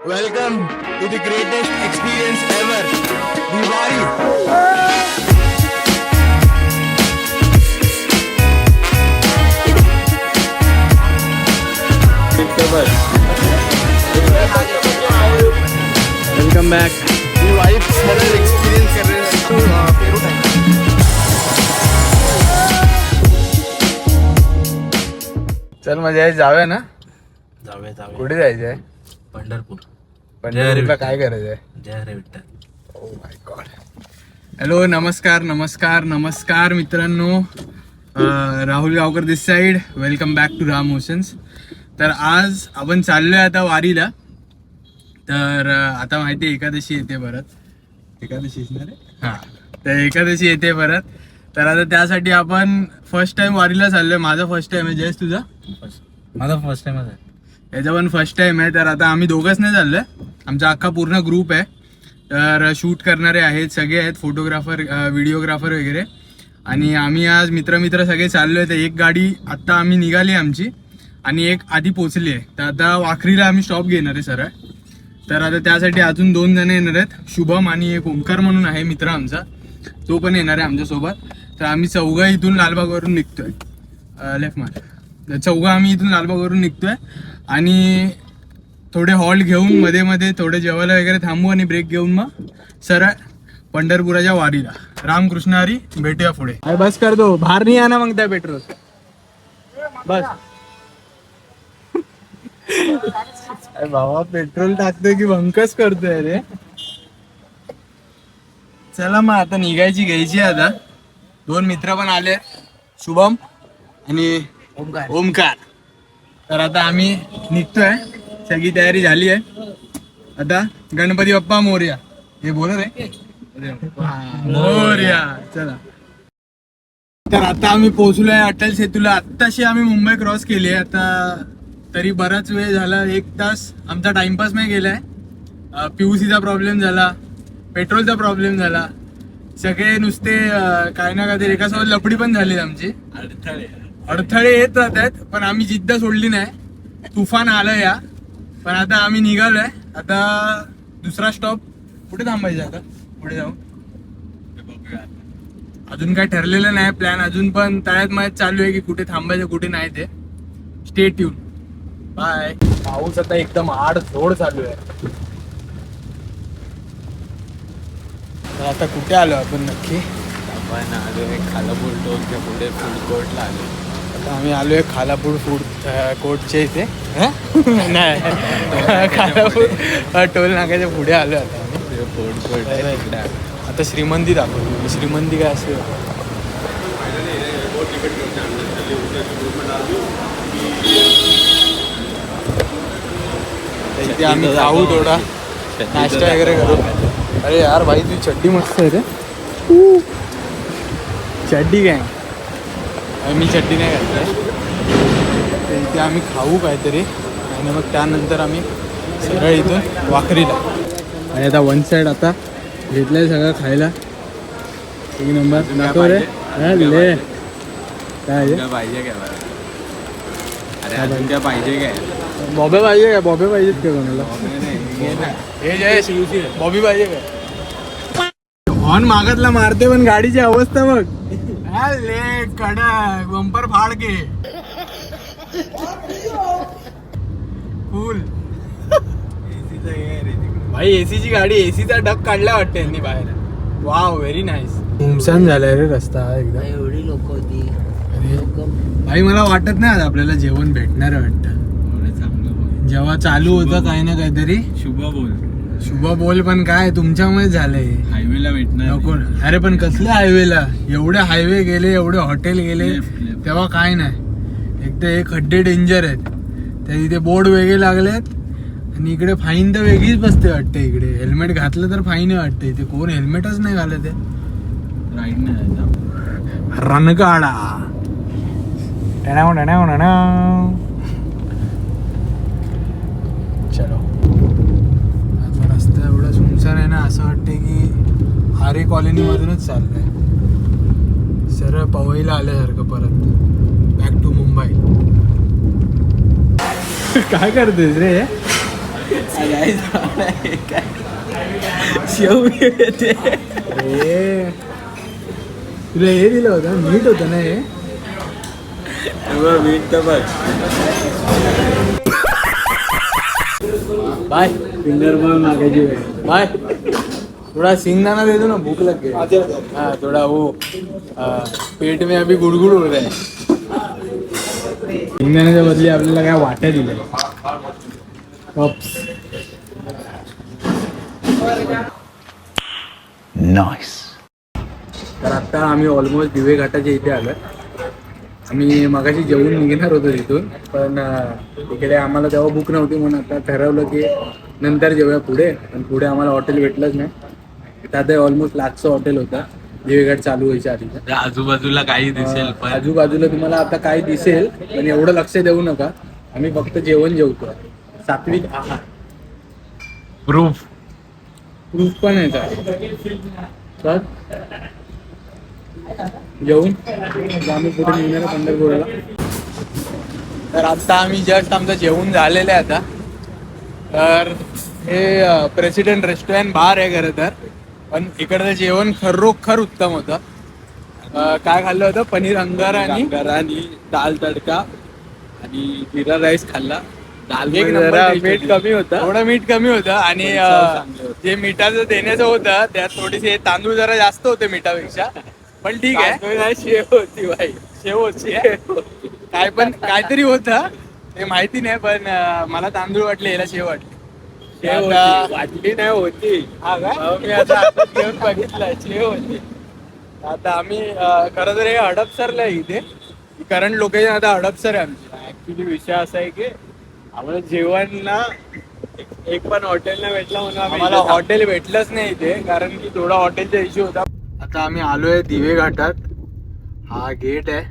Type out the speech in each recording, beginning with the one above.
Welcome to the greatest experience ever, Diwali. Welcome back. Diwali सरळ experience कर रहे हैं तो पेरू टाइम. चल मजा आहे, जाऊया ना. जाऊया कुठे जायचंय? पंढरपूर. पंढरपूरला काय करायचंय? जय हरे Vitthal. Oh my god. Hello, नमस्कार नमस्कार नमस्कार मित्रांनो. Rahul Gaonkar this side. Welcome back to Ram motions. तर आज आपण चाललोय आता वारीला. तर आता माहिती आहे एकादशी येते परत. एकादशीच ना रे? हां, तर एकादशी येते परत. तर आता त्यासाठी आपण फर्स्ट टाइम वारीला चाललोय. माझा फर्स्ट टाइम आहे. जयस तुझा? माझा फर्स्ट टाइमच आहे. याचा पण फर्स्ट टाइम आहे. तर आता आम्ही दोघंच नाही चाललोय, आमचा अख्खा पूर्ण ग्रुप आहे. तर शूट करणारे आहेत, सगळे आहेत, फोटोग्राफर, व्हिडिओग्राफर वगैरे. आणि आम्ही आज मित्र सगळे चाललोय. तर एक गाडी आत्ता आम्ही निघाली आमची आणि एक आधी पोचली आहे. तर आता वाखरीला आम्ही स्टॉप घेणार आहे सरळ. तर आता त्यासाठी अजून 2 जण येणार आहेत, शुभम आणि एक ओंकार म्हणून आहे मित्र आमचा, तो पण येणार आहे आमच्यासोबत. तर आम्ही चौघं इथून लालबागवरून निघतोय. लेफ्ट मार. चौघं आम्ही इथून लालबागवरून निघतोय आणि थोडे हॉल्ट घेऊन मध्ये मध्ये थोडे जेवायला वगैरे थांबू आणि ब्रेक घेऊन मग सरळ पंढरपुराच्या वारीला. रामकृष्ण हरी. भेटूया पुढे. बस कर दो, बाहेर नाही आना मग त्या पेट्रोल. बस बाबा, पेट्रोल टाकतोय की भंकस करतोय रे. चला मग आता निघायची घ्यायची. आता 2 मित्र पण आले, शुभम आणि ओमकार. तर आता आम्ही निघतोय, सगळी तयारी झाली आहे. आता गणपती बाप्पा मोरया हे बोल रे. मोरया. चला. तर आता आम्ही पोहोचलोय अटल सेतूला. आत्ताशी आम्ही मुंबई क्रॉस केली आहे. आता तरी बराच वेळ झाला, 1 तास आमचा टाइमपास नाही गेलाय. PUCचा प्रॉब्लेम झाला, पेट्रोलचा प्रॉब्लेम झाला, सगळे नुसते काय ना काय एकासोबत लपडी पण झाली आमची. अडथळे येत राहतात, पण आम्ही जिद्द सोडली नाही. तुफान आलं या. पण आता आम्ही निघालोय. आता दुसरा स्टॉप कुठे थांबायचं? आता पुढे जाऊ. अजून काय ठरलेलं नाही प्लॅन अजून, पण तळ्यात माझ्यात चालू आहे की कुठे थांबायचं कुठे नाही ते. Stay tune. बाय. पाऊस आता एकदम आडझोड चालू आहे. तर आता कुठे आलो आपण नक्की? आपण आलोय खालापूर टोलच्या पुढे फूड कोर्टला आलो. आता आम्ही आलोय खालापूर फूड कोर्टच्या इथे. नाही, खालापूर टोल नाक्याच्या पुढे आलो आता आम्ही. फूड कोर्ट आहे तिकडे. आता श्रीमंती दाखवतो. श्रीमंती काय असते? इथे आम्ही खाऊ, थोडा नाश्ता वगैरे करू. अरे यार भाई, तुझी चड्डी मस्त आहे रे. चड्डी काय? मी चड्डी नाही घातली. तर इथे आम्ही खाऊ काहीतरी आणि मग त्यानंतर आम्ही सरळ इथून वाखरीला. आणि आता 1 साईड आता घेतलंय सगळं खायला. 1 नंबर. दाखव रे. ले काय पाहिजे काय? अरे अजून काय पाहिजे काय? बॉबे पाहिजे काय? बॉबे पाहिजेत का कोणाला? हे जय बॉबी पाहिजे काय? हॉर्न मागतला मारते पण गाडीची अवस्था बघ. ले कडक बंपर फाड के फुल. भाई एसीची गाडी, एसीचा डब काढला वाटतं यांनी बाहेर. Wow, very nice. सुनसान झालाय रे रस्ता एकदम. एवढी लोक होती. भाई मला वाटत नाही आज आपल्याला जेवण भेटणार वाटतं. जेव्हा चालू होतं काही ना काहीतरी. शुभ बोल पण काय तुमच्यामुळे झालंय. हायवेला भेटणार नको. अरे पण कसल्या हायवेला? एवढे हायवे गेले, एवढे हॉटेल गेले, तेव्हा काय नाही. एक तर हे खड्डे डेंजर आहेत, त्या इथे बोर्ड वेगळे लागलेत आणि इकडे फाईन तर वेगळीच बसते वाटते. इकडे हेल्मेट घातलं तर फाईन वाटते. इथे कोण हेल्मेटच नाही घालत आहे. राईड नाही रणगाडा. चलो. आता रस्ता एवढा सुनसान आहे ना, असं वाटतंय की आरे कॉलनी मधूनच चाललंय. सरळ पवईला आल्यासारखं परत. Back to Mumbai. काय करतोयस रे? शेव येते अरे तुला हे दिलं होतं मीठ होतं ना हे मीठ तर बघ बाय फिंगर पण मागायची वेळ बाय थोड़ा सिंगदाना दे दो ना भूख लग गई हाँ थोड़ा वो पेट में अभी गुड़गुड़ हो रहा है सिंगदाण्याच्या बदली आपल्याला काय वाट्या दिल्या कप्स तर आता आम्ही ऑलमोस्ट दिवे घाटाच्या इथे आलो आम्ही मगाशी जेवून निघणार होतो तिथून पण तिकडे आम्हाला तेव्हा बुक नव्हती म्हणून आता ठरवलं की नंतर जेवूया पुढे पण पुढे आम्हाला हॉटेल भेटलंच नाही आता ऑलमोस्ट लाखचं हॉटेल होता दिवेघाट चालू व्हायच्या आधी आजूबाजूला काही दिसेल पण आजूबाजूला तुम्हाला आता काय दिसेल पण एवढं लक्ष देऊ नका आम्ही फक्त जेवण जेवतो सात्विक आहार प्रूफ पण आहे तर जेवून आम्ही पुढे निघणार पंढरपूरला तर आता आम्ही जस्ट आमचं जेवण झालेलं आहे आता तर हे प्रेसिडेंट रेस्टॉरंट बार आहे खरं तर पण इकडचं जेवण खरोखर उत्तम होतं काय खाल्लं होतं पनीर अंगारा आणि दाल तडका आणि जिरा राईस खाल्ला दाल एक नंबर taste मीठ होती. कमी होतं थोडं मीठ कमी होतं आणि चांगले होते. जे मिठाचं देण्याचं होतं त्यात थोडेसे तांदूळ जरा जास्त होते मिठापेक्षा पण ठीक आहे शेव होती बाई शेव होती काय पण काहीतरी होतं ते माहिती नाही पण मला तांदूळ वाटले याला शेव वाटले शेव आता- होती वाटली नाही होती हा का? मी आता घेऊन बघितलं शेव होती आता आम्ही खरं तर हे हडपसरला आहे इथे करंट लोकेशन आता हडपसर आहे आमची ऍक्च्युली विषय असा आहे की आम्हाला जेवण ना एक पण हॉटेल नाही भेटला म्हणून आम्ही आम्हाला इथे थांबलो. हॉटेल भेटलंच नाही इथे कारण की थोडा हॉटेलचा इश्यू होता आता आम्ही आलोय दिवे घाटात हा गेट आहे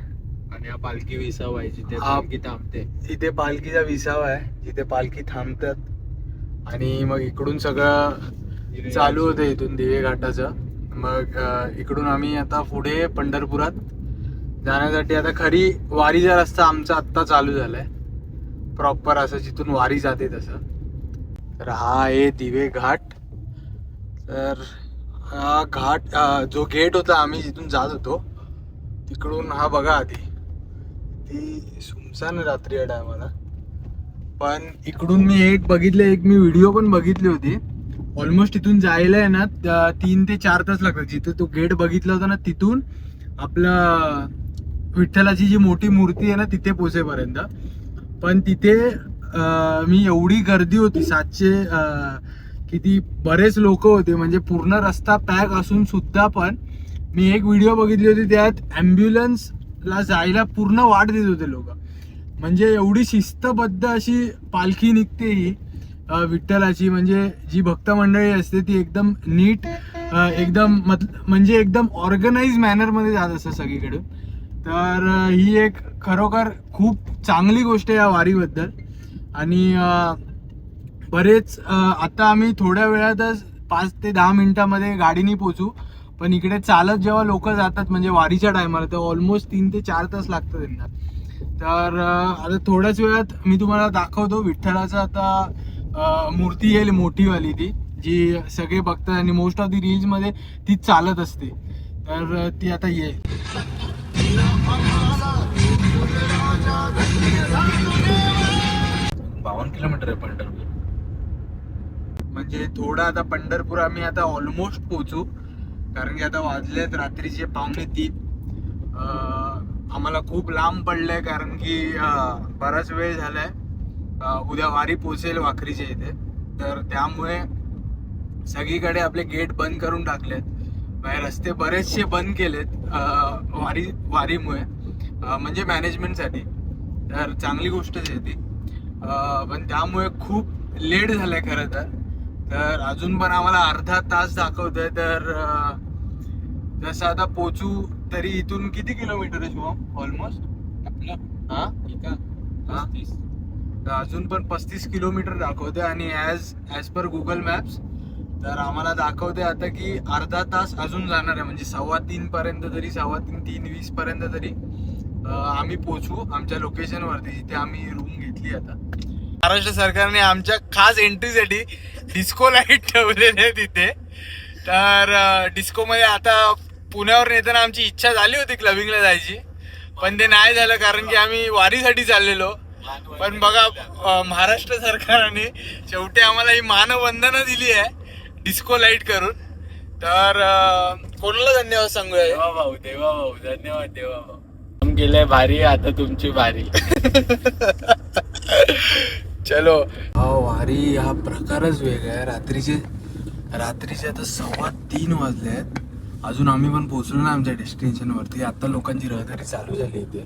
आणि हा पालखी विसाव आहे जिथे हा. पालखी थांबते इथे पालखीचा विसावा आहे जिथे पालखी थांबतात आणि मग इकडून सगळं चालू होतं इथून दिवे घाटाचं मग इकडून आम्ही आता पुढे पंढरपुरात जाण्यासाठी आता खरी वारीचा रस्ता आमचा आत्ता चालू झालाय प्रॉपर असं जिथून वारी जाते तसं तर हा आहे दिवे घाट तर हा घाट जो गेट होता आम्ही जिथून जात होतो तिकडून हा बघा आधी ती सुमसान रात्री या टायमाला पण इकडून मी एक मी व्हिडिओ पण बघितली होती ऑलमोस्ट इथून जायला आहे ना 3 ते 4 तास लागतात जिथे तो गेट बघितला होता ना तिथून आपलं विठ्ठलाची जी मोठी मूर्ती आहे ना तिथे पोहोचेपर्यंत पण तिथे मी एवढी गर्दी होती 700 किती बरेच लोक होते म्हणजे पूर्ण रस्ता पॅक असून सुद्धा पण मी एक व्हिडिओ बघितली होती त्यात ॲम्ब्युलन्सला जायला पूर्ण वाट देत होते लोक म्हणजे एवढी शिस्तबद्ध अशी पालखी निघते ही विठ्ठलाची म्हणजे जी भक्त मंडळी असते ती एकदम नीट एकदम म्हणजे एकदम ऑर्गनाइज मॅनरमध्ये जात असतं सगळीकडून तर ही एक खरोखर खूप चांगली गोष्ट आहे या वारीबद्दल आणि बरेच आता आम्ही थोड्या वेळातच 5 ते 10 मिनिटामध्ये गाडीने पोचू पण इकडे चालत जेव्हा लोक जातात म्हणजे वारीच्या टायमाला तर ऑलमोस्ट 3 ते 4 तास लागतं त्यांना तर आता थोड्याच वेळात मी तुम्हाला दाखवतो विठ्ठलाचं आता मूर्ती येईल मोठीवाली ती जी सगळे बघतात आणि मोस्ट ऑफ दी रील्स मध्ये तीच चालत असते तर ती आता येईल 52 किलोमीटर आहे पंढरपूर म्हणजे थोडं आता पंढरपूर आम्ही आता ऑलमोस्ट पोहोचू कारण की आता वाजलेत रात्रीचे 2:45 आम्हाला खूप लांब पडलंय कारण की बराच वेळ झालाय उद्या वारी पोचेल वाखरीच्या इथे तर त्यामुळे सगळीकडे आपले गेट बंद करून टाकलेत रस्ते बरेचसे बंद केलेत वारीमुळे म्हणजे मॅनेजमेंटसाठी तर चांगली गोष्टच आहे ती पण त्यामुळे खूप लेट झालंय खरं तर अजून पण आम्हाला अर्धा तास दाखवतोय तर जसं आता पोचू तरी इथून किती किलोमीटर आहे शुभम ऑलमोस्ट आपलं हा हा 30 तर अजून पण 35 किलोमीटर दाखवते आणि ॲज पर गुगल मॅप्स तर आम्हाला दाखवते आता की अर्धा तास अजून जाणार आहे म्हणजे 2:15 पर्यंत तरी 3:20 पर्यंत तरी आम्ही पोचू आमच्या लोकेशनवरती जिथे आम्ही रूम घेतली आता महाराष्ट्र सरकारने आमच्या खास एंट्रीसाठी डिस्को लाईट ठेवलेले आहे तिथे. तर डिस्को मध्ये आता पुण्यावर येताना आमची इच्छा झाली होती क्लबिंगला जायची, पण ते नाही झालं कारण की आम्ही वारीसाठी चाललेलो. पण बघा महाराष्ट्र सरकारने शेवटी आम्हाला ही मानवंदना दिली आहे डिस्को लाईट करून. तर कोणाला धन्यवाद सांगूया. देवा भाऊ धन्यवाद देवा भाऊ. काम केलंय भारी, आता तुमची भारी. चलो. हा वारी हा प्रकारच वेगळा आहे. रात्रीचे आता 3:15 वाजले आहेत. अजून आम्ही पण पोहोचलो ना आमच्या डेस्टिनेशन वरती. आता लोकांची रहदारी चालू झाली इथे.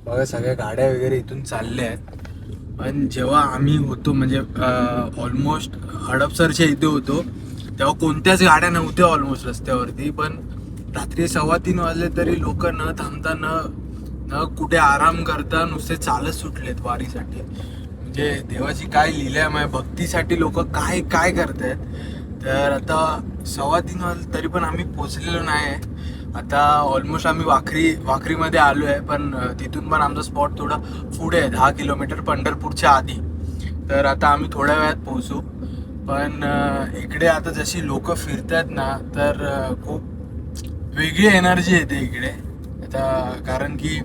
बघा सगळ्या गाड्या वगैरे इथून चालल्या आहेत. पण जेव्हा आम्ही होतो म्हणजे ऑलमोस्ट हडपसरच्या इथे होतो तेव्हा कोणत्याच गाड्या नव्हत्या ऑलमोस्ट रस्त्यावरती. पण रात्री 3:15 वाजले तरी लोक न थांबता न कुठे आराम करता नुसते चालत सुटलेत वारीसाठी. म्हणजे देवाची काय लीला आहे, भक्तीसाठी लोक काय काय करतायत. तर आता 3:15 वाजले तरी पण आम्ही पोचलेलो नाही. आता ऑलमोस्ट आम्ही वाखरीमध्ये आलो आहे. पण तिथून पण आमचा स्पॉट थोडा पुढे आहे, 10 किलोमीटर पंढरपूरच्या आधी. तर आता आम्ही थोड्या वेळात पोहोचू. पण इकडे आता जशी लोक फिरतात ना तर खूप वेगळी एनर्जी येते इकडे. आता कारण की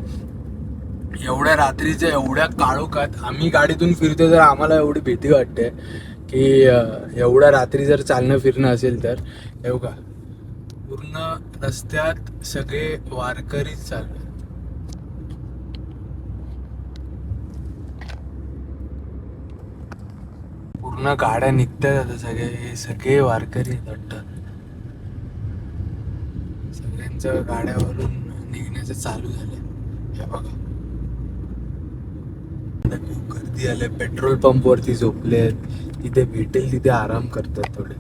एवढ्या रात्रीच्या एवढ्या काळोखात आम्ही गाडीतून फिरतो तर आम्हाला एवढी भीती वाटते की एवढ्या रात्री जर चालणं फिरणं असेल तर. हे का पूर्ण रस्त्यात सगळे वारकरीच चालू. पूर्ण गाड्या निघतात आता सगळे वारकरी वाटतात. सगळ्यांच्या गाड्यावरून निघण्याचं चालू झालंय. हे बघा खूप गर्दी आले. पेट्रोल पंप वरती झोपलेत. तिथे भेटेल तिथे आराम करतात थोडे.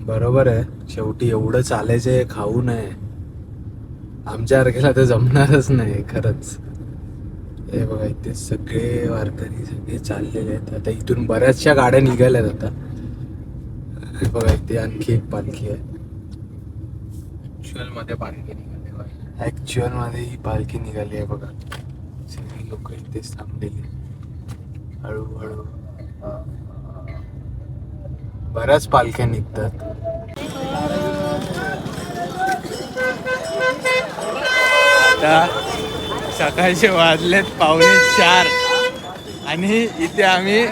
बरोबर आहे, शेवटी एवढं चालायचंय, खाऊ नये. आमच्या सारख्याला तर जमणारच नाही खरंच. हे बघा इथे सगळे वारकरी सगळे चाललेले आहेत. आता इथून बऱ्याचशा गाड्या निघाल्यात आता. हे बघा इथे आणखी एक पालखी आहे. ऍक्च्युअल मध्ये ही पालखी निघाली आहे बघा. सगळे लोक इथेच थांबलेले हळूहळू. बऱ्याच पालख्या निघतात. आता सकाळचे वाजलेत 3:45 आणि इथे आम्ही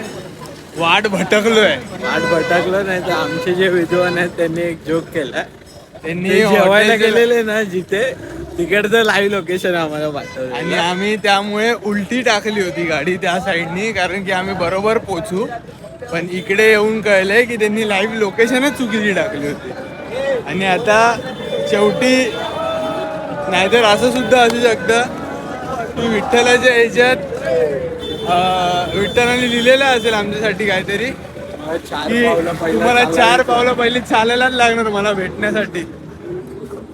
वाट भटकलोय. नाही तर आमचे जे विद्वान आहेत त्यांनी एक जोक केला. त्यांनी जेवायला गेलेले ना जिथे, तिकडचं लाईव्ह लोकेशन आम्हाला पाठवलं आणि आम्ही त्यामुळे उलटी टाकली होती गाडी त्या साईडनी कारण की आम्ही बरोबर पोचू. पण इकडे येऊन कळलंय की त्यांनी लाईव्ह लोकेशनच चुकीची टाकली होती. आणि आता शेवटी नाहीतर असं सुद्धा असू शकतं की विठ्ठलाच्या ह्याच्यात विठ्ठलाने लिहिलेलं असेल आमच्यासाठी काहीतरी की तुम्हाला 4 पावलं पहिले चालायलाच लागणार मला भेटण्यासाठी.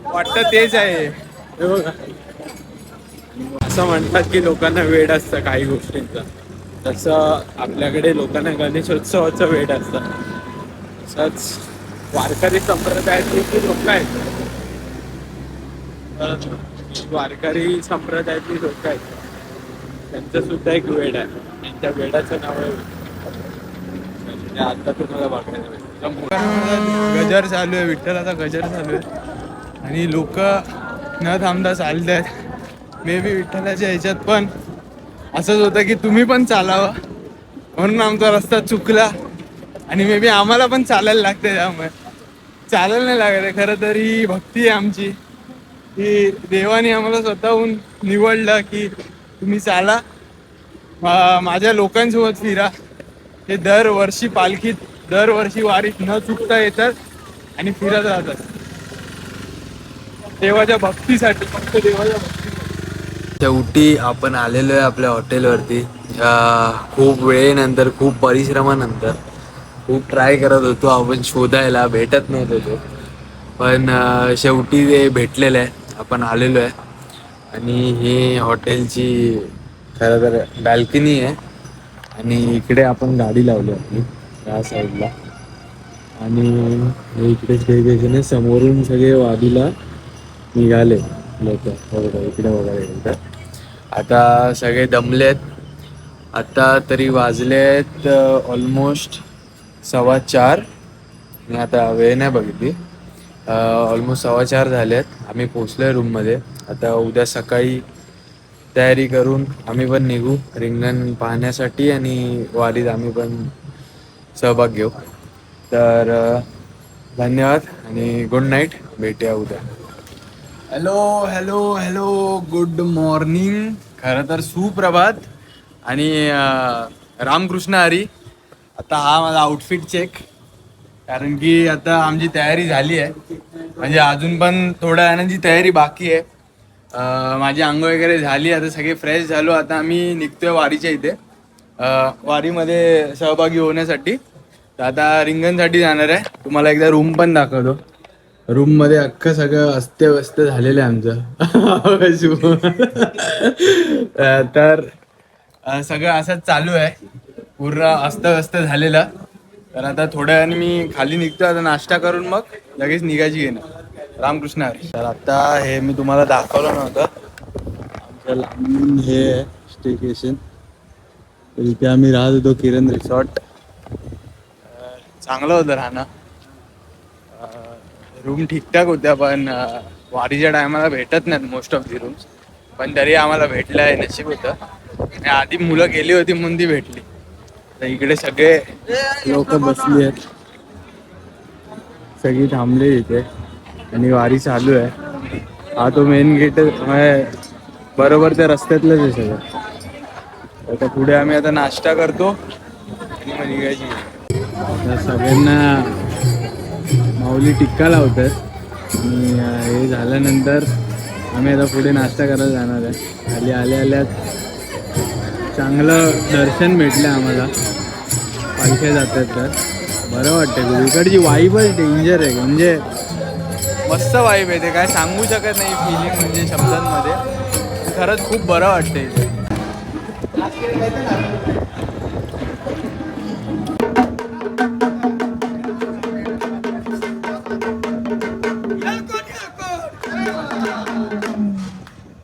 वाटतं तेच आहे. हे बघा असं म्हणतात की लोकांना वेड असतं काही गोष्टींचा. तसं आपल्याकडे लोकांना गणेशोत्सवाचं वेड असतं. तसंच वारकरी संप्रदायातली जी लोक आहेत, वारकरी संप्रदायातली लोक आहेत त्यांचं सुद्धा एक वेड आहे. त्यांच्या वेडाचं नाव आहे आता तुम्हाला बघायला गजर चालू आहे. विठ्ठलाचा गजर चालू आहे आणि लोक न थांबता चालत आहेत. मे बी विठ्ठलाच्या ह्याच्यात पण असंच होतं की तुम्ही पण चालावं म्हणून आमचा रस्ता चुकला आणि मे बी आम्हाला पण चालायला लागते. त्यामुळे चालायला नाही लागत आहे. खरं तर ही भक्ती आहे आमची की देवाने आम्हाला स्वतःहून निवडलं की तुम्ही चाला, माझ्या लोकांसोबत फिरा. हे दरवर्षी पालखीत दरवर्षी वारीत न चुकता येतात आणि फिरत राहतात देवाच्या भक्तीसाठी, फक्त देवाच्या भक्तीसाठी. शेवटी आपण आलेलो आहे आपल्या हॉटेलवरती. खूप वेळेनंतर, खूप परिश्रमानंतर. खूप ट्राय करत होतो आपण शोधायला, भेटत नव्हतो तो. पण शेवटी ते भेटलेलं आहे. आपण आलेलो आहे आणि हे हॉटेलची खरं तर बॅल्कनी आहे आणि इकडे आपण गाडी लावली आपली या साईडला आणि हे इकडे स्टेशन आहे. समोरून सगळे वाडीला निघाले लोक. बघा इकडे वगैरे. आता सगळे दमलेत आता तरी वाजलेत ऑलमोस्ट 4:15. मी आता वेळ नाही बघितली. ऑलमोस्ट 4:15 झालेत. आम्ही पोचलोय रूममध्ये. आता उद्या सकाळी तयारी करून आम्ही पण निघू रिंगण पाहण्यासाठी आणि वारीत आम्ही पण सहभाग घेऊ. तर धन्यवाद आणि गुड नाईट. भेटूया उद्या. Hello hello hello good morning. खरं तर सुप्रभात आणि रामकृष्ण हरी. आता हा माझा आउटफिट चेक, कारण की आता आमची तयारी झाली आहे. म्हणजे अजून पण थोड्या वेळाची तयारी बाकी आहे. माझी आंघोळ वगैरे झाली. आता सगळे फ्रेश झालो. आता आम्ही निघतोय वारीच्या इथे, वारीमध्ये सहभागी होण्यासाठी. तर आता रिंगणसाठी जाणार आहे. तुम्हाला एकदा रूम पण दाखवतो. रूममध्ये अख्खं सगळं अस्तव्यस्त झालेलं आहे आमचं. तर सगळं असंच चालू आहे, पूर्ण अस्तव्यस्त झालेलं. तर आता थोड्या वेळाने मी खाली निघतो. आता नाश्ता करून मग लगेच निघायची घेणं. रामकृष्ण हरी. तर आता हे मी तुम्हाला दाखवलं नव्हतं. आमच्या लांबून हे आहे स्टेकेशन. तर इथे आम्ही राहत होतो, किरण रिसॉर्ट. चांगलं होतं राहणं. रूम ठीकठाक होत्या, पण वारीच्या टायमाला भेटत नाहीत मोस्ट ऑफ दी रूम्स. पण तरी आम्हाला भेटलं आहे, नशीब होतं. आणि आधी मुलं गेली होती म्हणून ती भेटली. तर इकडे सगळे लोक बसली आहेत, सगळी थांबले इथे आणि वारी चालू आहे. हा तो मेन गेट बरोबर त्या रस्त्यातलंच आहे सगळं. आता पुढे आम्ही आता नाश्ता करतो आणि मग निघायची. सगळ्यांना माऊली टिक्का लावतात आणि हे झाल्यानंतर आम्ही आता पुढे नाश्ता करायला जाणार आहे. खाली आल्यात चांगलं दर्शन भेटलं आम्हाला. पालख्या जातात तर बरं वाटतं. इकडची वाईबच डेंजर आहे, म्हणजे मस्त वाईब आहे. ते काय सांगू शकत नाही फिलिंग, म्हणजे शब्दांमध्ये. खरंच खूप बरं वाटतं इथे.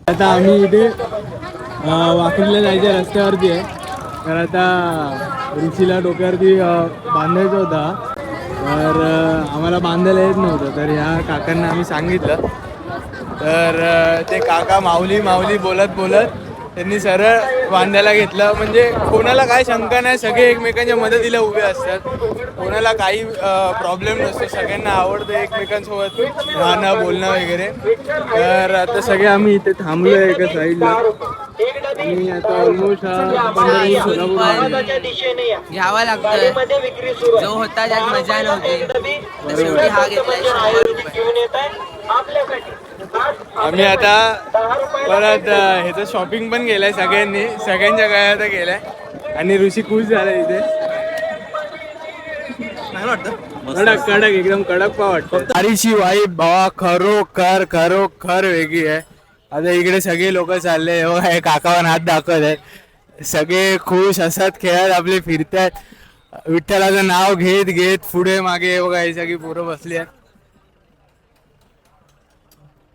आता आम्ही इथे वाखरीला जायच्या रस्त्यावरती आहे. तर आता ऋषीला डोक्यावरती बांधायचा होता, तर आम्हाला बांधायला येत नव्हतं. तर ह्या काकांना आम्ही सांगितलं, तर ते काका माऊली माऊली बोलत बोलत त्यांनी सरळ बांधायला घेतलं. म्हणजे कोणाला काय शंका नाही, सगळे एकमेकांच्या मदतीला उभे असतात. कोणाला काही प्रॉब्लेम नसतो, सगळ्यांना आवडतं एकमेकांसोबत राहणं बोलणं वगैरे. तर आता सगळे आम्ही इथे थांबलो आहे एका साईडला. आणि आता ऑलमोस्ट घ्यावा लागतोय. जो होता त्यात मजा नव्हती, तर शेवटी हा घेतलाय 100 रुपये. आम्ही आता परत ह्याचं शॉपिंग पण केलंय सगळ्यांनी, सगळ्यांच्या काय आता केलंय. आणि ऋषी खुश झालाय इथे. कडक कडक एकदम कडक पाव वाटतं. वारीची वाईब भावा खरोखर खरोखर वेगळी आहे. आता इकडे सगळे लोक चालले, हे काकावर हात दाखवत आहेत. सगळे खुश असतात, खेळत आपले फिरतात, विठ्ठलाचं नाव घेत घेत पुढे मागे. बघा ही सगळी पोरं बसली आहेत.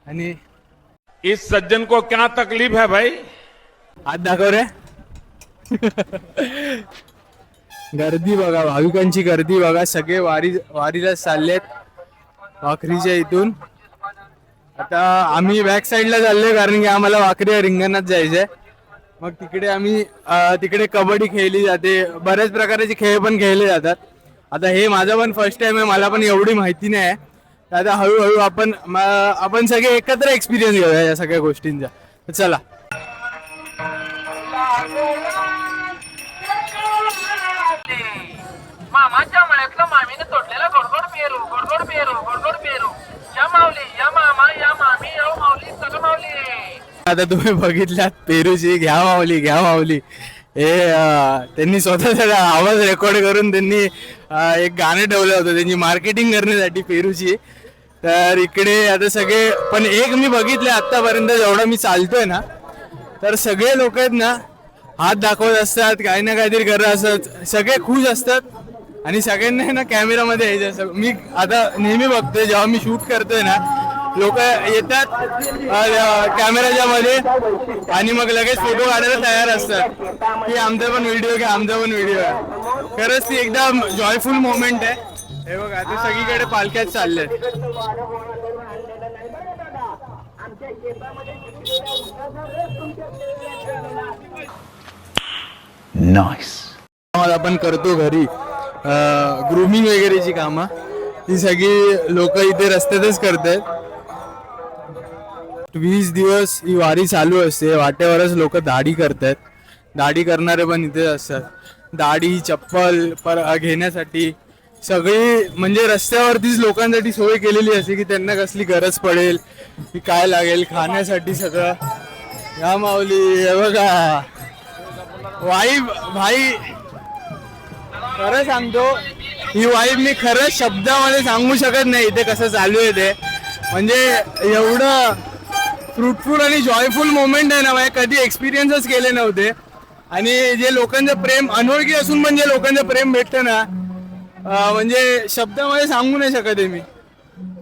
आणि इस सज्जन को क्या तकलीफ है भाई? हात दाखव रे. गर्दी बघा, भाविकांची गर्दी बघा. सगळे वारीला चाललेत वाखरीच्या इथून. आता आम्ही बॅक साईडला चाललोय, कारण की आम्हाला वाखरी रिंगणात जायचंय. मग तिकडे आम्ही तिकडे कबड्डी खेळली जाते, बऱ्याच प्रकारचे खेळ पण खेळले जातात. आता हे माझा पण फर्स्ट टाइम आहे, मला पण एवढी माहिती नाही आहे. तर आता हळूहळू आपण सगळे एकत्र एक्सपिरियन्स घेऊया या सगळ्या गोष्टींचा. तर चला. मामाच्या मळ्यातलं मामीने तोडलेला गोडगोड पेरू, गोडगोड पेरू, गोडगोड पेरू. या माऊली, या मामा, या मामी, या माऊली, सगळं माऊली. आता तुम्ही बघितल्यात पेरूची घ्या माऊली घ्या माऊली. हे त्यांनी स्वतःचा आवाज रेकॉर्ड करून त्यांनी एक गाणं ठेवलं होतं त्यांची मार्केटिंग करण्यासाठी पेरूची. तर इकडे आता सगळे, पण एक मी बघितले आतापर्यंत जेवढा मी चालतोय ना, तर सगळे लोक आहेत ना हात दाखवत असतात, काही ना काहीतरी करत असतात, सगळे खुश असतात. आणि सगळ्यांना ना कॅमेरामध्ये यायचं. मी आता नेहमी बघतोय जेव्हा मी शूट करतोय ना, लोक येतात कॅमेराच्या मध्ये आणि मग लगेच फोटो काढायला तयार असतात की आमचा पण व्हिडिओ घ्या, आमचा पण व्हिडिओ घ्या. खरंच ती एकदम जॉयफुल मोमेंट आहे. हे बघा आता सगळीकडे पालख्याच चालल्यात. आपण करतो घरी ग्रूमिंग वगैरेची कामं, ती सगळी लोक इथे रस्त्यातच करतात. 20 दिवस ही वारी चालू असते. वाटेवरच लोक दाढी करतात. दाढी करणारे पण इथे असतात. दाढी चप्पल घेण्यासाठी सगळी म्हणजे रस्त्यावरतीच लोकांसाठी सोय केलेली असते की त्यांना कसली गरज पडेल की काय लागेल खाण्यासाठी सगळं. या माऊली हे बघा वाईब भाई, खरं सांगतो ही वाईब मी खरंच शब्दामध्ये सांगू शकत नाही इथे कसं चालू आहे ते. म्हणजे एवढं फ्रुटफुल आणि जॉयफुल मोमेंट आहे ना, माझे कधी एक्सपिरियन्सच केले नव्हते. आणि जे लोकांचं प्रेम अनोळखी असून पण जे लोकांचं प्रेम भेटतं ना, म्हणजे शब्दामध्ये सांगू नाही शकत आहे मी.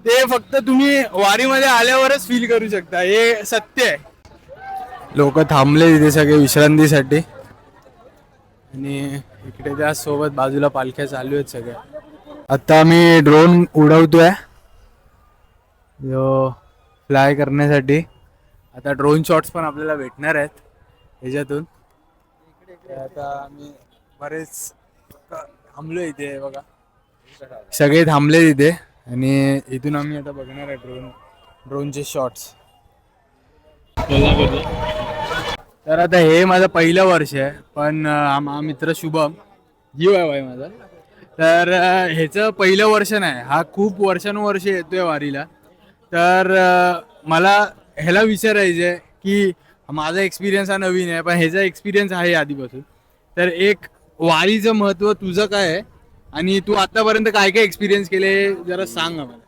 ते फक्त तुम्ही वारीमध्ये आल्यावरच फील करू शकता, हे सत्य आहे. लोक थांबले तिथे सगळे विश्रांतीसाठी आणि इकडे त्या सोबत बाजूला पालख्या चालू आहेत सगळ्या. आता मी ड्रोन उडवतोय फ्लाय करण्यासाठी. आता ड्रोन शॉट्स पण आपल्याला भेटणार आहेत ह्याच्यातून. आता आम्ही बरेच थांबलो इथे बघा, सगळे थांबले तिथे आणि इथून आम्ही आता बघणार आहे ड्रोनचे शॉट्स. तर आता हे माझं पहिलं वर्ष आहे, पण हा मित्र शुभम जीव आहे भाई माझा, तर ह्याचं पहिलं वर्ष नाही, हा खूप वर्षानुवर्ष येतोय वारीला. तर मला ह्याला विचारायचं आहे की माझा एक्सपिरियन्स हा नवीन आहे, पण ह्याचा एक्सपिरियन्स आहे आधीपासून. तर एक वारीचं महत्त्व तुझं काय आहे आणि तू आतापर्यंत काय काय एक्सपिरियन्स केले जरा सांग आम्हाला.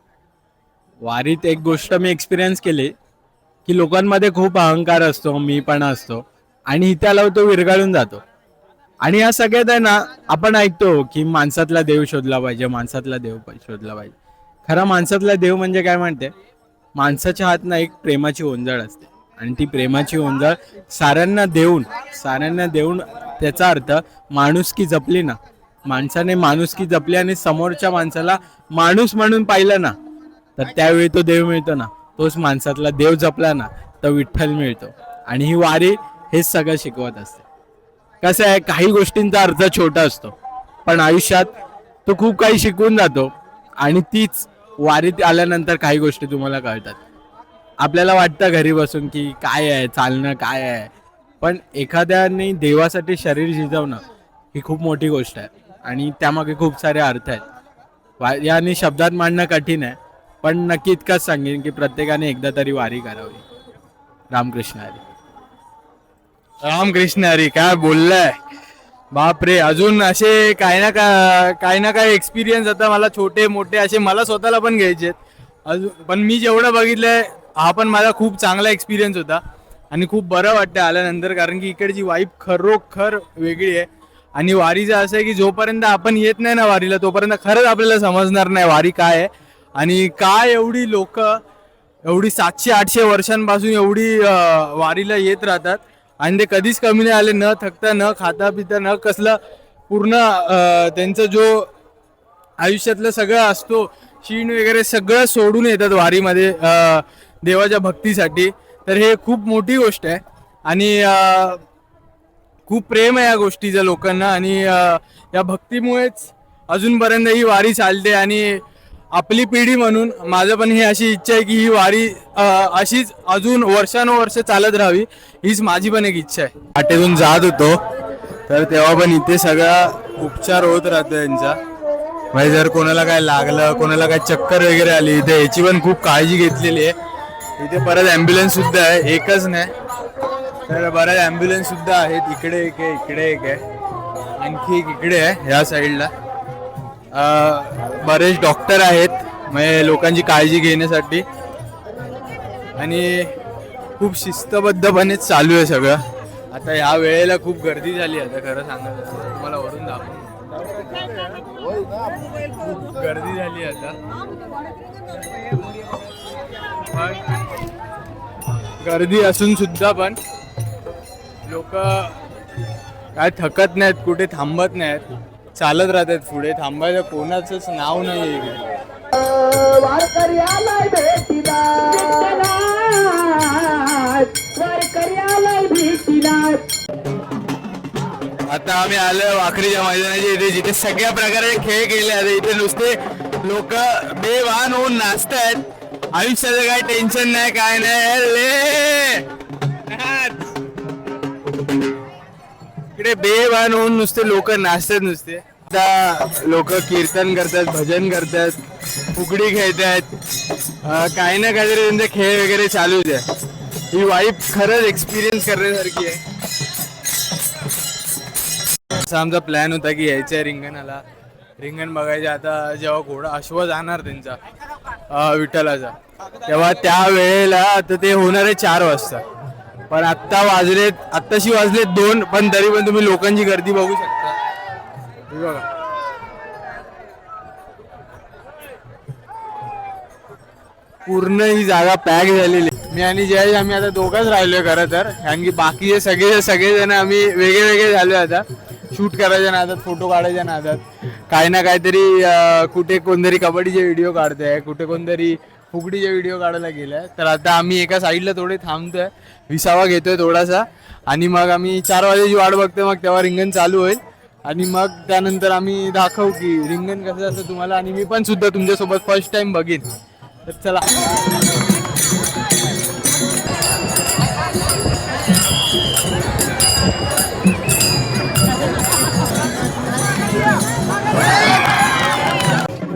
वारीत एक गोष्ट मी एक्सपिरियन्स केली की लोकांमध्ये खूप अहंकार असतो, मी पण असतो आणि इथे आल्यावर तो विरघळून जातो. आणि या सगळ्यात आहे ना, आपण ऐकतो की माणसातला देव शोधला पाहिजे, माणसातला देव शोधला पाहिजे. खरा माणसातला देव म्हणजे काय म्हणते, माणसाच्या हातनं एक प्रेमाची ओंजळ असते आणि ती प्रेमाची ओंजळ साऱ्यांना देऊन त्याचा अर्थ माणुसकी जपली ना, माणसाने माणुसकी जपली आणि समोरच्या माणसाला माणूस म्हणून पाहिलं ना, तर त्यावेळी तो देव मिळतो ना. तोच माणसातला देव जपला ना तर विठ्ठल मिळतो. आणि ही वारी हेच सगळं शिकवत असते. कसं आहे, काही गोष्टींचा अर्थ छोटा असतो पण आयुष्यात तो खूप काही शिकवून जातो आणि तीच वारीत आल्यानंतर काही गोष्टी तुम्हाला कळतात. आपल्याला वाटतं घरी बसून की काय आहे, चालणं काय आहे, पण एखाद्याने देवासाठी शरीर झिजवणं ही खूप मोठी गोष्ट आहे आणि त्यामागे खूप सारे अर्थ आहेत. याने शब्दात मांडणं कठीण आहे, पण नक्की इतकंच सांगेन की प्रत्येकाने एकदा तरी वारी करावी. रामकृष्ण हरी. रामकृष्ण हरी. काय बोललाय बापरे. अजून असे काही ना काय एक्सपिरियन्स आता मला छोटे मोठे असे मला स्वतःला पण घ्यायचे अजून. पण मी जेवढं बघितलंय हा पण माझा खूप चांगला एक्सपिरियन्स होता आणि खूप बरं वाटतं आल्यानंतर, कारण की इकडची वाईब खरोखर वेगळी आहे. आणि वारीचं असं आहे की जोपर्यंत आपण येत नाही ना वारीला, तोपर्यंत खरंच आपल्याला समजणार नाही वारी काय आहे आणि काय एवढी लोक एवढी 700-800 वर्षांपासून एवढी वारीला येत राहतात आणि ते कधीच कमी नाही आले, न थकता, न खाता पिता, न कसलं. पूर्ण त्यांचं जो आयुष्यातलं सगळं असतो शीण वगैरे सगळं सोडून येतात वारीमध्ये देवाच्या भक्तीसाठी. तर हे खूप मोठी गोष्ट आहे आणि खूप प्रेम आहे या गोष्टीचं लोकांना आणि या भक्तीमुळेच अजूनपर्यंत ही वारी चालते. आणि आपली पिढी म्हणून माझं पण ही अशी इच्छा आहे की ही वारी अशीच अजून वर्षानुवर्ष चालत राहावी, हीच माझी पण एक इच्छा आहे. वाटेतून जात होतो तर तेव्हा पण इथे सगळा उपचार होत राहतो यांचा. म्हणजे जर कोणाला काय लागलं, कोणाला काय चक्कर वगैरे आली तर याची पण खूप काळजी घेतलेली आहे. इथे परत ॲम्ब्युलन्स सुद्धा आहे, एकच नाही तर बऱ्याच ॲम्ब्युलन्स सुद्धा आहेत. इकडे एक आहे, इकडे एक आहे, आणखी एक इकडे आहे या साईडला. बरेच डॉक्टर आहेत म्हणजे लोकांची काळजी घेण्यासाठी आणि खूप शिस्तबद्धपणेच चालू आहे सगळं. आता ह्या वेळेला खूप गर्दी झाली. आता खरं सांगायचं तुम्हाला वरून दाखवून खूप गर्दी झाली आता. गर्दी असून सुद्धा पण लोक काय थकत नाहीत, कुठे थांबत नाहीत, चालत राहतात पुढे. थांबायचं कोणाचंच नाव नाही इकडे. आता आम्ही आलो वाखरीच्या मैदानाच्या इथे, जिथे सगळ्या प्रकारचे खेळ केले जाते. इथे नुसते लोक बेभान होऊन नाचतायत. आयुष्याचं काय टेन्शन नाही, काय नाही. इकडे बेभान होऊन नुसते लोक नाचतात नुसते. आता लोक कीर्तन करतात, भजन करतात, फुगडी खेळतात, काही ना काहीतरी त्यांचे खेळ वगैरे चालूच आहे. ही वाईब खरंच एक्सपिरियन्स करण्यासारखी आहे. असा आमचा प्लॅन होता की यायचं आहे रिंगणाला, रिंगण बघायचे. आता जेव्हा घोडा अश्व जाणार त्यांचा विठ्ठलाचा, तेव्हा त्या वेळेला आता ते होणार आहे 4 वाजता. पण आत्ताशी वाजलेत 2, पण तरी पण तुम्ही लोकांची गर्दी बघू शकता. बघा पूर्ण ही जागा पॅक झालेली. मी आणि जयेश आम्ही आता दोघंच राहिलोय खरं तर, कारण की बाकीचे सगळेजण आम्ही वेगळे झालोय. आता शूट करायच्या नादात, फोटो काढायच्या नादात, काही ना काहीतरी कुठे कोणतरी कबड्डीचे व्हिडिओ काढतंय, कुठे कोणतरी फुगडीचे व्हिडिओ काढायला गेलाय. तर आता आम्ही एका साईडला थोडे थांबतोय, विसावा घेतोय थोडासा, आणि मग आम्ही 4 वाजेची वाट बघतोय. मग तेव्हा रिंगण चालू होईल आणि मग त्यानंतर आम्ही दाखवू की रिंगण कसं असतं तुम्हाला. आणि मी पण सुद्धा तुमच्यासोबत फर्स्ट टाइम बघीन. तर चला.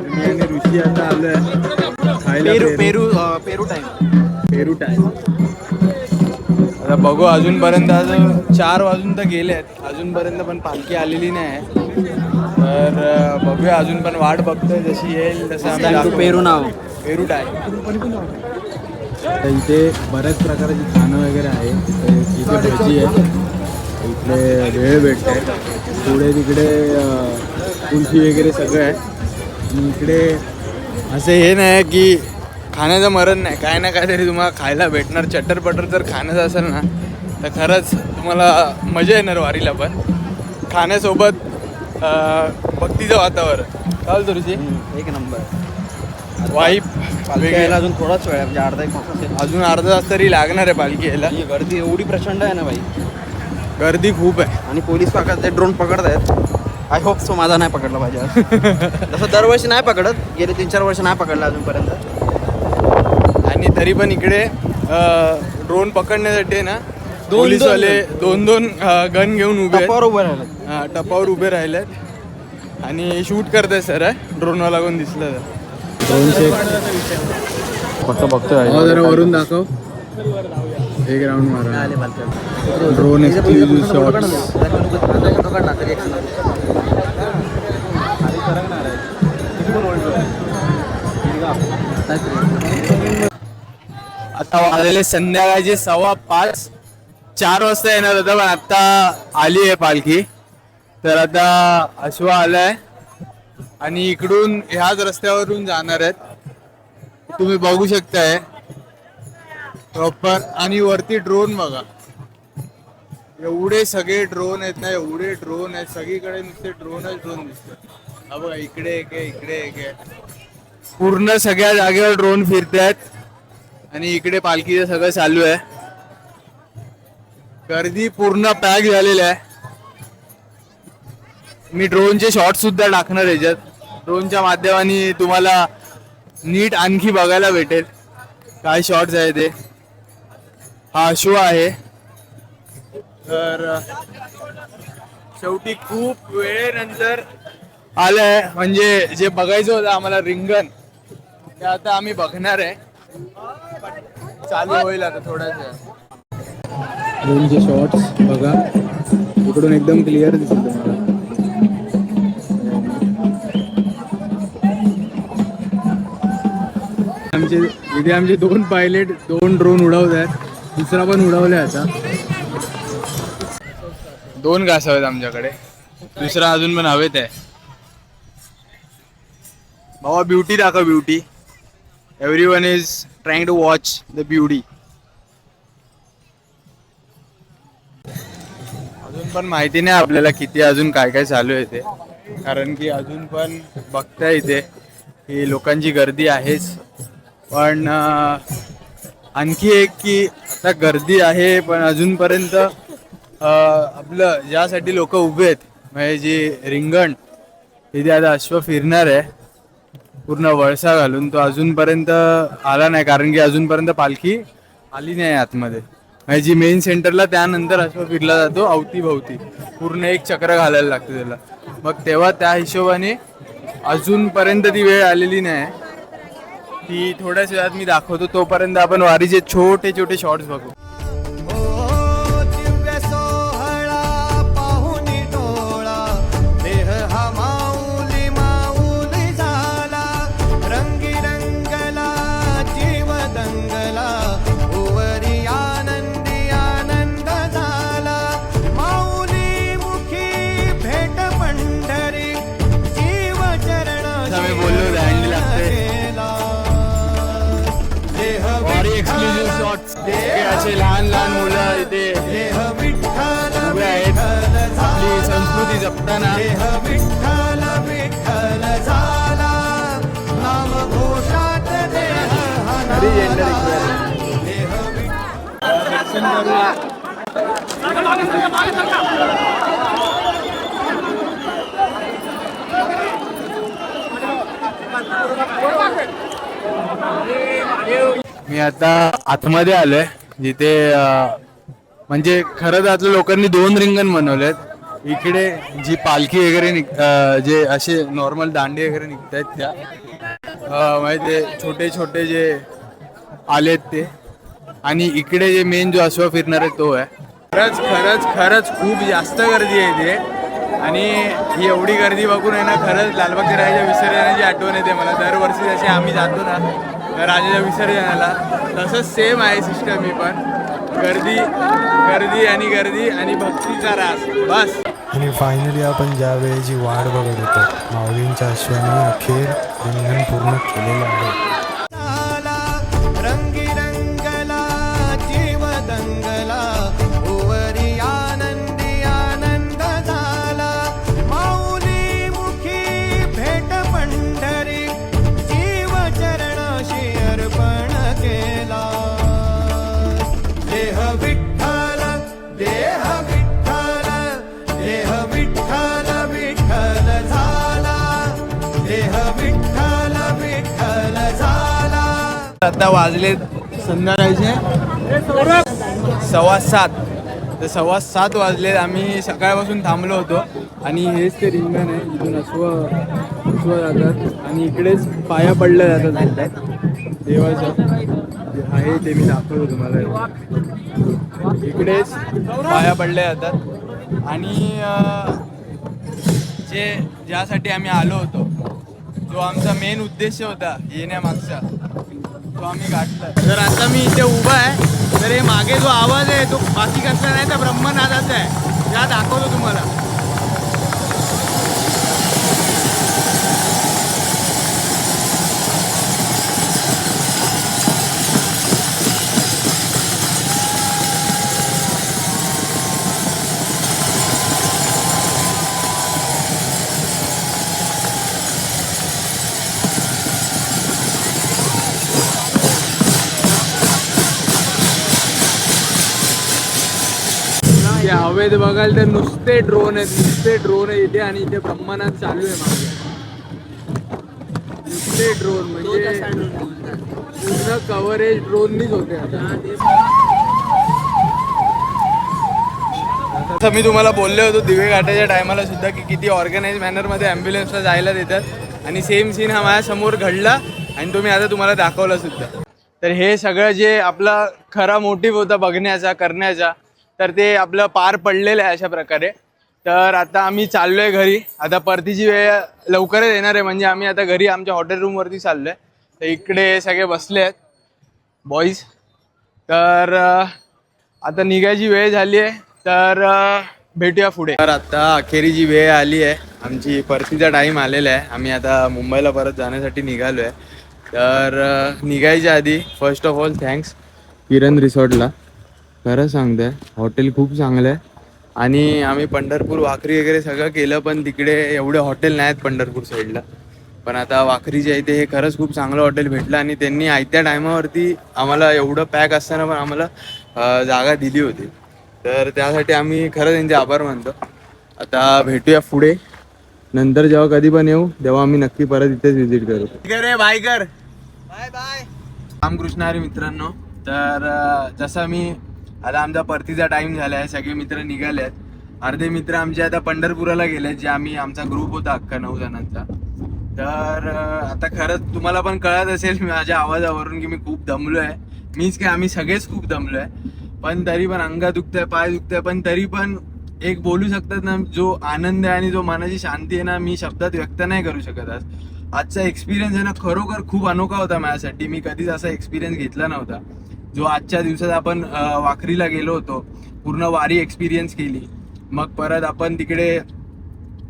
मी आणि ऋषी आता आलोय खायला पेरू टाइम. आता बघू, अजूनपर्यंत 4 वाजून तर गेले आहेत, अजूनपर्यंत पण पालखी आलेली नाही. तर बघूया, अजून पण वाट बघतोय, जशी येईल तसं आम्ही पेरू टाइम. इथे बऱ्याच प्रकारची खाणं वगैरे आहे. इथे भजी आहे, इकडे भेळ भेटते, पुढे तिकडे कुल्फी वगैरे सगळं आहे. आणि इकडे असं हे नाही की खाण्याचं मरण नाही, काय ना काहीतरी तुम्हाला खायला भेटणार. चटरपटर जर खाण्याचं असेल ना तर खरंच तुम्हाला मजा येणार वारीला. पण खाण्यासोबत भक्तीचं वातावरण चालतं तुझी एक नंबर वाईब. अजून थोडाच वेळ म्हणजे अजून अर्धा तास तरी लागणार आहे पालखी यायला. गर्दी एवढी प्रचंड आहे ना भाई, गर्दी खूप आहे. आणि पोलीस पकडतात, ड्रोन पकडतायत. आय होप सो माझा नाही पकडला पाहिजे. तसं दरवर्षी नाही पकडत, गेले 3-4 वर्ष नाही पकडला अजूनपर्यंत. आणि तरी पण इकडे ड्रोन पकडण्यासाठी ना पोलीसवाले 2-2 गन घेऊन उभे आहेत, टपावर उभे राहिलेत आणि शूट करताय. सर ड्रोनवाला कोण दिसलं तर फक्त बघतोय. जरा वरून दाखव. एक राऊंड मारा. Drone exclusive shots. आता वाजलेले संध्याकाळचे 5:15. 4 वाजता येणार होता, पण आता आली आहे पालखी. तर आता अश्व आलाय आणि इकडून ह्याच रस्त्यावरून जाणार आहेत, तुम्ही बघू शकताय प्रॉपर. आणि वरती ड्रोन बघा, एवढे सगळे ड्रोन आहेत ना, एवढे ड्रोन आहेत सगळीकडे, नुसते ड्रोनच ड्रोन दिसतात. हा बघा, इकडे एक आहे, इकडे एक आहे, पूर्ण सगळ्या जागेवर ड्रोन फिरतायत. आणि इकडे पालखीचं सगळं चालू आहे. गर्दी पूर्ण पॅक झालेली आहे. मी ड्रोनचे शॉट सुद्धा टाकणार याच्यात. ड्रोनच्या माध्यमाने तुम्हाला नीट आणखी बघायला भेटेल काय शॉट्स आहे ते. हा शो आहे. तर शेवटी खूप वेळेनंतर आलंय, म्हणजे जे बघायचं होतं आम्हाला रिंगण, ते आता आम्ही बघणार आहे. चालू होईल आता थोड्याच. ड्रोनचे शॉट्स बघा, इकडून एकदम क्लिअर दिसेल तुम्हाला. इथे आमचे 2 पायलट 2 ड्रोन उडवत आहेत, दुसरा पण उडवलाय आता. 2 घास आहेत आमच्याकडे, दुसरा अजून पण हवेत आहे. भावा ब्युटी दाखव beauty. Everyone is trying to watch the beauty. अजून पण माहिती नाही आपल्याला किती अजून काय काय चालू आहे ते, कारण की अजून पण बघता इथे की लोकांची गर्दी आहेच. पण आणखी एक की आता गर्दी आहे पण अजूनपर्यंत आपलं ज्यासाठी लोक उभे आहेत म्हणजे जी रिंगण तिथे आता अश्व फिरणार आहे पूर्ण वळसा घालून, तो अजूनपर्यंत आला नाही कारण की अजूनपर्यंत पालखी आली नाही आतमध्ये. म्हणजे जी मेन सेंटरला त्यानंतर अश्व फिरला जातो अवतीभवती पूर्ण एक चक्र घालायला लागतं त्याला. मग तेव्हा त्या हिशोबाने अजूनपर्यंत ती वेळ आलेली नाही. ती थोड्याच वेळात मी दाखवतो, तोपर्यंत आपण वारीचे छोटे छोटे शॉर्ट्स बघू. असे लहान लहान मुलं इथे उभे आहेत आपली संस्कृती जपताना. दर्शन करूया. मी आता आतमध्ये आलोय जिथे म्हणजे खरं तर आतल्या लोकांनी 2 रिंगण बनवलेत. इकडे जी पालखी वगैरे जे असे नॉर्मल दांडे वगैरे निघतायत त्या म्हणजे ते छोटे छोटे जे आलेत ते, आणि इकडे जे मेन जो अश्व फिरणार आहे तो आहे. खरंच खरंच खरंच खूप जास्त गर्दी आहे इथे, आणि ही एवढी गर्दी बघून आहे ना खरंच लालबागच्या राजाच्या विसर्जनाची आठवण येते मला. दरवर्षी जसे आम्ही जातो ना राजाच्या विसर्जनाला तसंच सेम आहे सिस्टम. ही पण गर्दी गर्दी आणि गर्दी आणि भक्तीचा रास बस. आणि फायनली आपण ज्या वेळेची वाट बघत होतो माऊलींच्या अश्वाने अखेर रिंगण पूर्ण केलेलं आहे. आता वाजले संध्याकाळचे 7:15. तर 7:15 वाजलेत. आम्ही सकाळपासून थांबलो होतो आणि हेच ते रिंगण आहे. इथून अश्व जातात आणि इकडेच पाया पडल्या जातात देवाचं जे आहे ते मी दाखवतो तुम्हाला. इकडेच पाया पडल्या जातात आणि ज्यासाठी आम्ही आलो होतो, जो आमचा मेन उद्देश होता येण्यामागचा, तो आम्ही गाठला. तर आता मी इथे उभा आहे, तर हे मागे जो आवाज आहे तो बाकी कसला नाही तर ब्रह्मनादाचा आहे. त्या दाखवतो तुम्हाला. हवेत बघाल तर नुसते ड्रोन आहेत इथे, आणि इथे ब्रह्मनाथ चालू आहे मागे. नुसते ड्रोन म्हणजे पूर्ण कव्हरेज ड्रोननीच होते. आता मी तुम्हाला बोललो होतो दिवे घाटाच्या टायमाला सुद्धा की किती ऑर्गनाइज मॅनरमध्ये ॲम्ब्युलन्सला जायला देतात, आणि सेम सीन हा माझ्यासमोर घडला आणि तो मी आता तुम्हाला दाखवला सुद्धा. तर हे सगळं जे आपला खरा मोटिव्ह होता बघण्याचा करण्याचा, तर ते आपलं पार पडलेलं आहे अशा प्रकारे. तर आता आम्ही चाललो आहे घरी. आता परतीची वेळ लवकरच येणार आहे, म्हणजे आम्ही आता घरी आमच्या हॉटेल रूमवरती चाललो आहे. तर इकडे सगळे बसले आहेत बॉईज. तर आता निघायची वेळ झाली आहे. तर भेटूया पुढे. तर आता अखेरीची वेळ आली आहे, आमची परतीचा टाईम आलेला आहे. आम्ही आता मुंबईला परत जाण्यासाठी निघालो आहे. तर निघायच्या आधी फर्स्ट ऑफ ऑल थँक्स किरण रिसॉर्टला. खरं सांगतोय हॉटेल खूप चांगलं आहे. आणि आम्ही पंढरपूर वाखरी वगैरे सगळं केलं, पण तिकडे एवढे हॉटेल नाहीत पंढरपूर साईडला. पण आता वाखरीच्या इथे हे खरंच खूप चांगलं हॉटेल भेटलं. आणि त्यांनी आयत्या टायमावरती आम्हाला एवढं पॅक असताना पण आम्हाला जागा दिली होती. तर त्यासाठी आम्ही खरं त्यांचे आभार मानतो. आता भेटूया पुढे, नंतर जेव्हा कधी पण येऊ तेव्हा आम्ही नक्की परत इथेच व्हिजिट करू. बाय कर, बाय बाय. रामकृष्ण हरी मित्रांनो. तर जसं मी आता आमचा परतीचा टाइम झाला आहे, सगळे मित्र निघाले आहेत. अर्धे मित्र आमचे आता पंढरपुराला गेले, जे आमचा ग्रुप होता अख्खा 9 जणांचा. तर आता खरंच तुम्हाला पण कळत असेल माझ्या आवाजावरून की मी खूप दमलो आहे. मीच काय, आम्ही सगळेच खूप दमलो आहे. पण तरी पण अंगा दुखतंय, पाय दुखतंय, पण तरी पण एक बोलू शकतात ना, जो आनंद आहे आणि जो मनाची शांती आहे ना, मी शब्दात व्यक्त नाही करू शकत. आजचा एक्सपिरियन्स आहे ना खरोखर खूप अनोखा होता माझ्यासाठी. मी कधीच असा एक्सपिरियन्स घेतला नव्हता. जो आजच्या दिवसात आपण वाखरीला गेलो होतो, पूर्ण वारी एक्सपिरियन्स केली. मग परत आपण तिकडे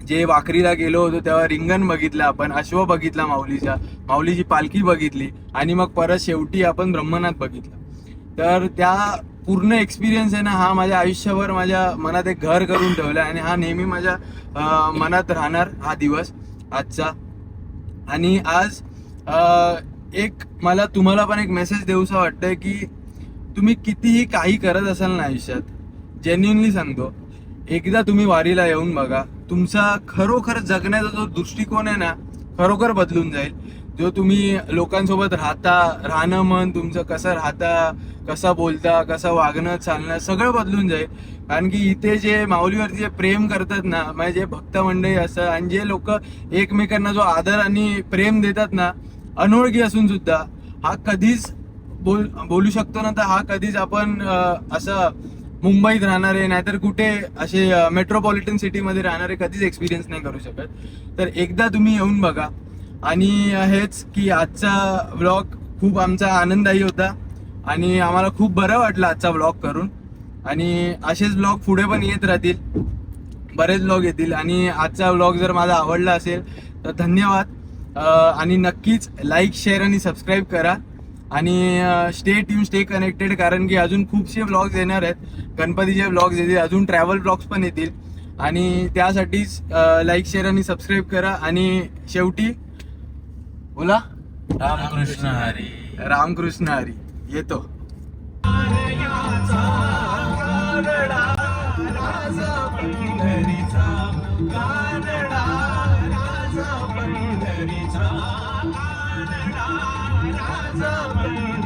जे वाखरीला गेलो होतो तेव्हा रिंगण बघितलं, आपण अश्व बघितला, माऊलीची पालखी बघितली. आणि मग परत शेवटी आपण ब्रह्मनाथ बघितलं. तर त्या पूर्ण एक्सपिरियन्स आहे ना, हा माझ्या आयुष्यभर माझ्या मनात एक घर करून ठेवला. आणि हा नेहमी माझ्या मनात राहणार हा दिवस आजचा. आणि आज एक मला तुम्हाला पण एक मेसेज देऊसा वाटतंय की तुम्ही कितीही काही करत असाल ना आयुष्यात, जेन्युनली सांगतो, एकदा तुम्ही वारीला येऊन बघा. तुमचा खरोखर जगण्याचा जो दृष्टिकोन आहे ना खरोखर बदलून जाईल. जो तुम्ही लोकांसोबत राहणं मन तुमचं कसं राहता, कसं बोलता, कसं वागणं चालणं सगळं बदलून जाईल. कारण की इथे जे माऊलीवरती जे प्रेम करतात ना, म्हणजे जे भक्त मंडळी असतात आणि जे लोक एकमेकांना जो आदर आणि प्रेम देतात ना, अनोळखी असून सुद्धा, हा कधीच बोलू शकतो ना, तर हा कधीच आपण असं मुंबईत राहणारे नाहीतर कुठे असे मेट्रोपॉलिटन सिटीमध्ये राहणारे कधीच एक्सपिरियन्स नाही करू शकत. तर एकदा तुम्ही येऊन बघा. आणि हेच की आजचा व्लॉग खूप आमचा आनंददायी होता आणि आम्हाला खूप बरं वाटलं आजचा व्लॉग करून. आणि असेच व्लॉग पुढे पण येत राहतील, बरेच व्लॉग येतील. आणि आजचा व्लॉग जर माझा आवडला असेल तर धन्यवाद. आणि नक्कीच लाईक, शेअर आणि सबस्क्राईब करा. आणि स्टे कनेक्टेड, कारण की अजून खूपसे व्लॉग्स येणार आहेत. गणपतीचे व्लॉग्स येतील, अजून ट्रॅव्हल व्लॉग्स पण येतील. आणि त्यासाठीच लाईक, शेअर आणि सबस्क्राईब करा. आणि शेवटी बोला रामकृष्ण हरी. रामकृष्ण हरी. येतो.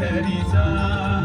पंढरीचा